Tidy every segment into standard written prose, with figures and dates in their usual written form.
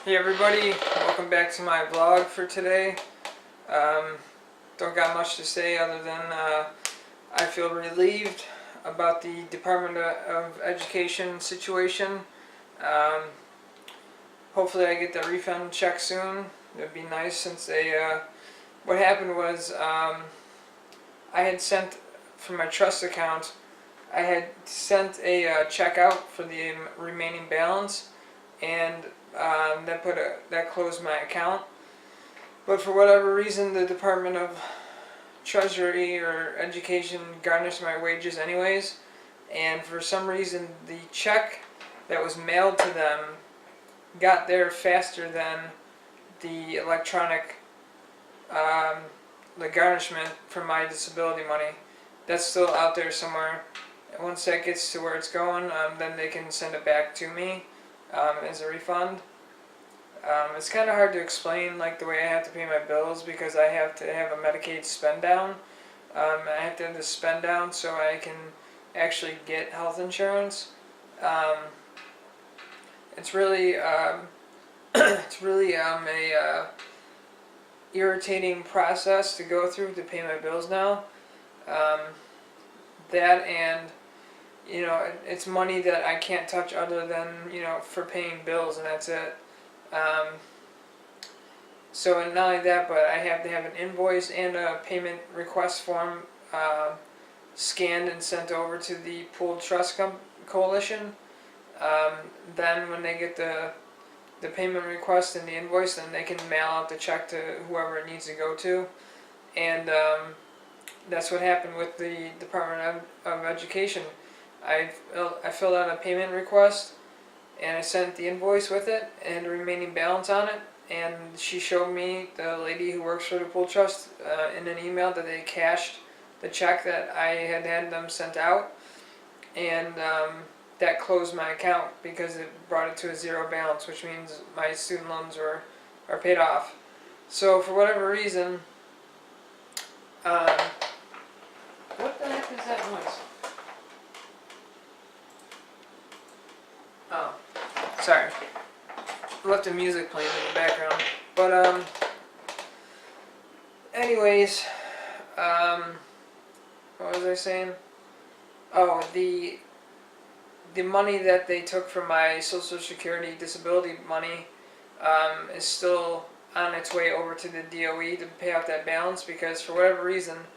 Hey everybody, welcome back to my vlog for today. Don't got much to say other than I feel relieved about the Department of Education situation. Hopefully I get the refund check soon. It'd be nice since what happened was I had sent from my trust account, I had sent a check out for the remaining balance, and that closed my account. But for whatever reason, the Department of Treasury or Education garnished my wages anyways, and for some reason the check that was mailed to them got there faster than the electronic the garnishment for my disability money. That's still out there somewhere. Once that gets to where it's going, then they can send it back to me as a refund. It's kind of hard to explain, like, the way I have to pay my bills, because I have to have a Medicaid spend down. I have to have the spend down so I can actually get health insurance. It's really a irritating process to go through to pay my bills now. That and it's money that I can't touch other than for paying bills, and that's it. So and not only that, but I have to have an invoice and a payment request form scanned and sent over to the Pooled Trust Coalition. Then when they get the payment request and the invoice, then they can mail out the check to whoever it needs to go to. And that's what happened with the Department of Education. I filled out a payment request, and I sent the invoice with it and the remaining balance on it, and she showed me, the lady who works for the Pool Trust, in an email that they cashed the check that I had them sent out, and that closed my account because it brought it to a zero balance, which means my student loans are paid off. So for whatever reason, what the heck is that noise? Oh, sorry. Left the music playing in the background. But anyways, what was I saying? Oh, the money that they took from my Social Security disability money is still on its way over to the DOE to pay off that balance, because for whatever reason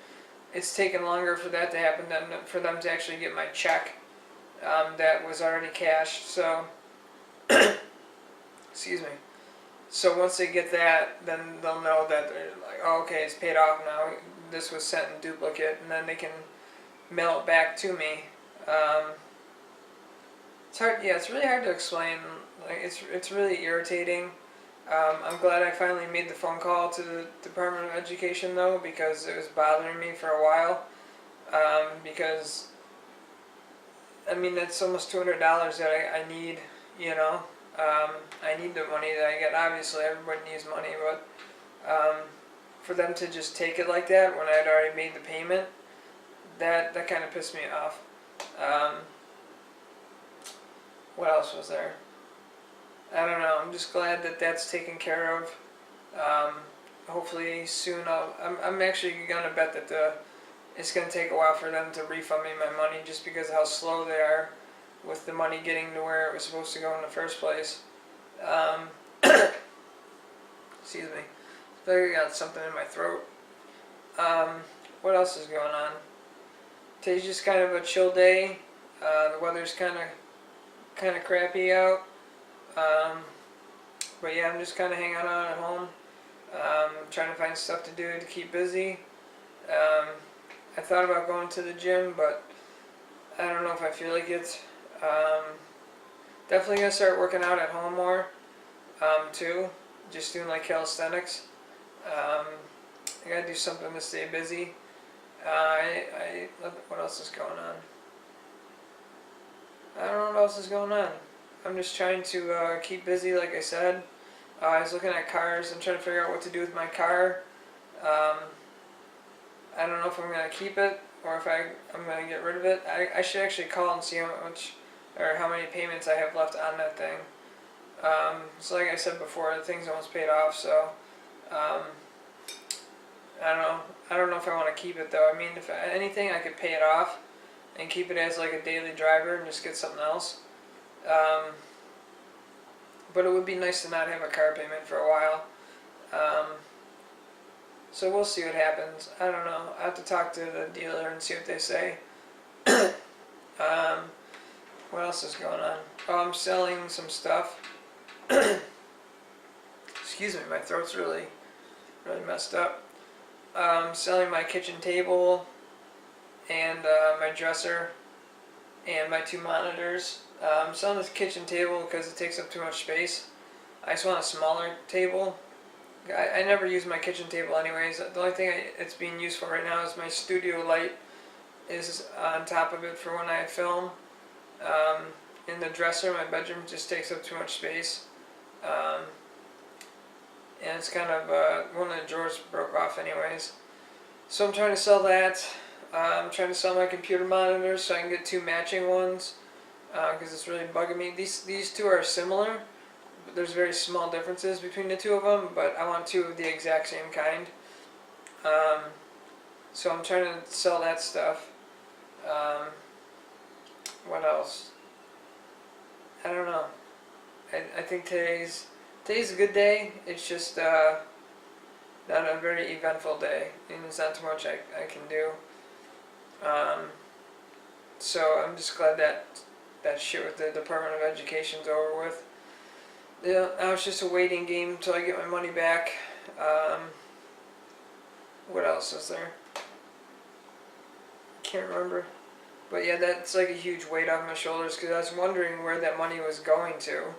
it's taken longer for that to happen than for them to actually get my check that was already cashed. So excuse me. So once they get that, then they'll know that they're like, oh, okay, it's paid off now. This was sent in duplicate, and then they can mail it back to me. It's hard. Yeah, it's really hard to explain. Like, it's really irritating. I'm glad I finally made the phone call to the Department of Education, though, because it was bothering me for a while. Because I mean, that's almost $200 that I need. I need the money that I get. Obviously, everybody needs money, but for them to just take it like that when I had already made the payment, that kind of pissed me off. What else was there? I don't know. I'm just glad that that's taken care of. Hopefully soon I'm actually gonna bet that it's gonna take a while for them to refund me my money, just because of how slow they are with the money getting to where it was supposed to go in the first place. Excuse me. I feel like I got something in my throat. What else is going on? Today's just kind of a chill day. The weather's kind of crappy out. But yeah, I'm just kind of hanging out at home. Trying to find stuff to do to keep busy. I thought about going to the gym, but I don't know if I feel like it. Definitely gonna start working out at home more, too. Just doing like calisthenics. I gotta do something to stay busy. What else is going on? I don't know what else is going on. I'm just trying to keep busy, like I said. I was looking at cars. I'm trying to figure out what to do with my car. I don't know if I'm gonna keep it or if I'm gonna get rid of it. I should actually call and see how much or how many payments I have left on that thing. So like I said before, the thing's almost paid off, so um, I don't know if I want to keep it though. I mean, if anything, I could pay it off and keep it as like a daily driver and just get something else. Um, but it would be nice to not have a car payment for a while. So we'll see what happens. I don't know. I have to talk to the dealer and see what they say. um, what else is going on? Oh, I'm selling some stuff. Excuse me, my throat's really messed up. Selling my kitchen table and my dresser and my 2 monitors. I'm selling this kitchen table because it takes up too much space. I just want a smaller table. I never use my kitchen table anyways. The only thing it's being used for right now is my studio light is on top of it for when I film. In the dresser, my bedroom just takes up too much space. And it's kind of, one of the drawers broke off anyways. So I'm trying to sell that. I'm trying to sell my computer monitors so I can get 2 matching ones, because it's really bugging me. These 2 are similar, but there's very small differences between the 2 of them, but I want 2 of the exact same kind. So I'm trying to sell that stuff. What else? I don't know. I think today's a good day. It's just not a very eventful day, and there's not too much I can do. So I'm just glad that shit with the Department of Education's over with. Yeah, now it's just a waiting game until I get my money back. What else is there? Can't remember. But yeah, that's like a huge weight off my shoulders because I was wondering where that money was going to,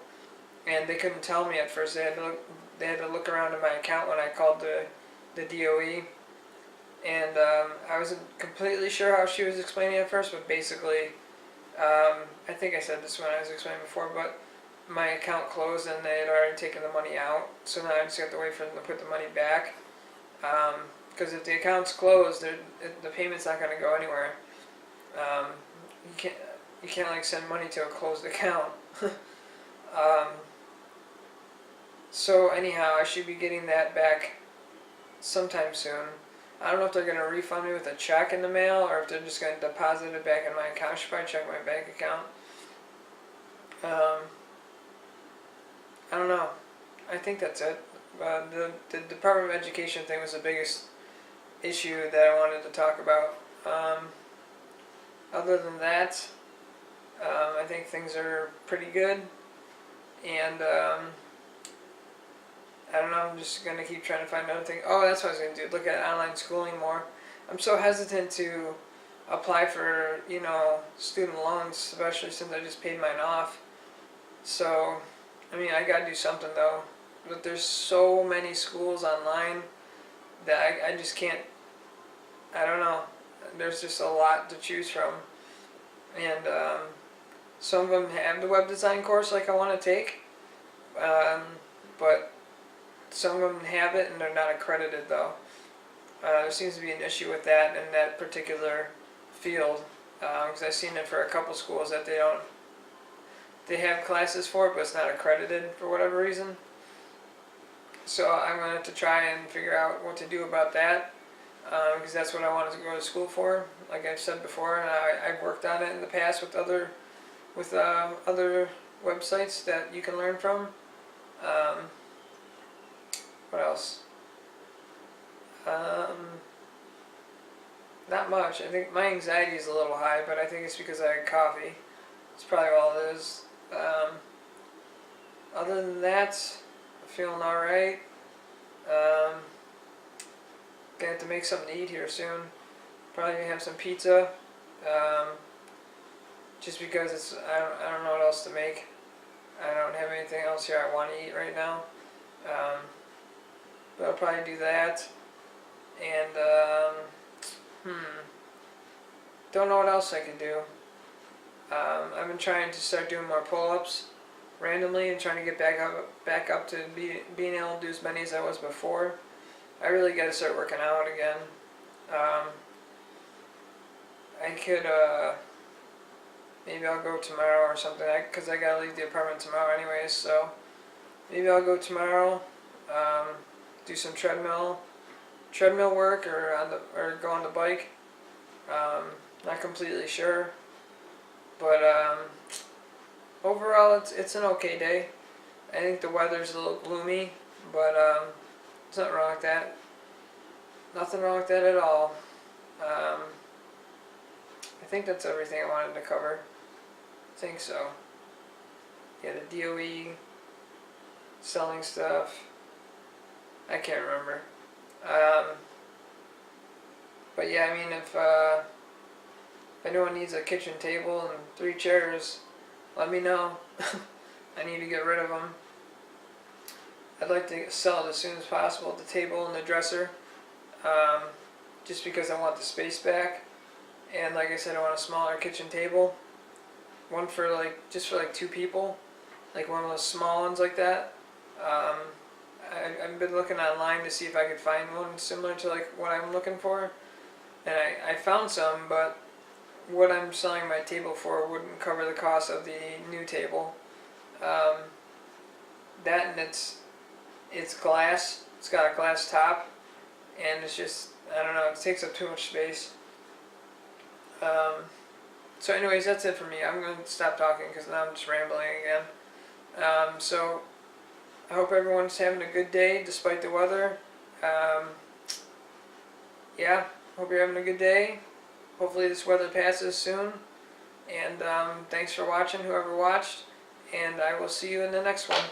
and they couldn't tell me at first. They had to look around in my account when I called the DOE, and I wasn't completely sure how she was explaining it at first, but basically, I think I said this when I was explaining before, but my account closed and they had already taken the money out, so now I just have to wait for them to put the money back. Because if the account's closed, the payment's not going to go anywhere. You can't like send money to a closed account. So anyhow, I should be getting that back sometime soon. I don't know if they're going to refund me with a check in the mail or if they're just going to deposit it back in my account. I should probably check my bank account. I don't know. I think that's it. The Department of Education thing was the biggest issue that I wanted to talk about. Other than that, I think things are pretty good, and I don't know, I'm just going to keep trying to find other things. Oh, that's what I was going to do, look at online schooling more. I'm so hesitant to apply for, student loans, especially since I just paid mine off. So, I mean, I got to do something though. But there's so many schools online that I just can't, I don't know. There's just a lot to choose from. And some of them have the web design course like I want to take. But some of them have it and they're not accredited though. There seems to be an issue with that in that particular field. Because I've seen it for a couple schools that they have classes for it, but it's not accredited for whatever reason. So I'm going to have to try and figure out what to do about that, because that's what I wanted to go to school for, like I've said before, and I've worked on it in the past with other websites that you can learn from. What else? Not much. I think my anxiety is a little high, but I think it's because I had coffee. That's probably all it is. Other than that, I'm feeling alright. Gonna have to make something to eat here soon. Probably gonna have some pizza. Just because I don't know what else to make. I don't have anything else here I want to eat right now. But I'll probably do that. And don't know what else I can do. I've been trying to start doing more pull-ups randomly and trying to get back up to being able to do as many as I was before. I really got to start working out again. I could maybe I'll go tomorrow or something, because I gotta leave the apartment tomorrow anyways. So maybe I'll go tomorrow, do some treadmill work, or go on the bike. Not completely sure, but overall it's an okay day. I think the weather's a little gloomy, but there's nothing wrong with that. Nothing wrong with that at all. I think that's everything I wanted to cover. I think so. Yeah, the DOE, selling stuff. I can't remember. But yeah, I mean, if anyone needs a kitchen table and 3 chairs, let me know. I need to get rid of them. I'd like to sell it as soon as possible, the table and the dresser, just because I want the space back. And like I said, I want a smaller kitchen table, one for just for 2 people, like one of those small ones like that. I've been looking online to see if I could find one similar to what I'm looking for, and I found some, but what I'm selling my table for wouldn't cover the cost of the new table. That, and it's glass. It's got a glass top, and it's just, I don't know, it takes up too much space. So anyways, that's it for me. I'm going to stop talking because now I'm just rambling again. So I hope everyone's having a good day despite the weather. Yeah, hope you're having a good day. Hopefully this weather passes soon. And thanks for watching, whoever watched. And I will see you in the next one.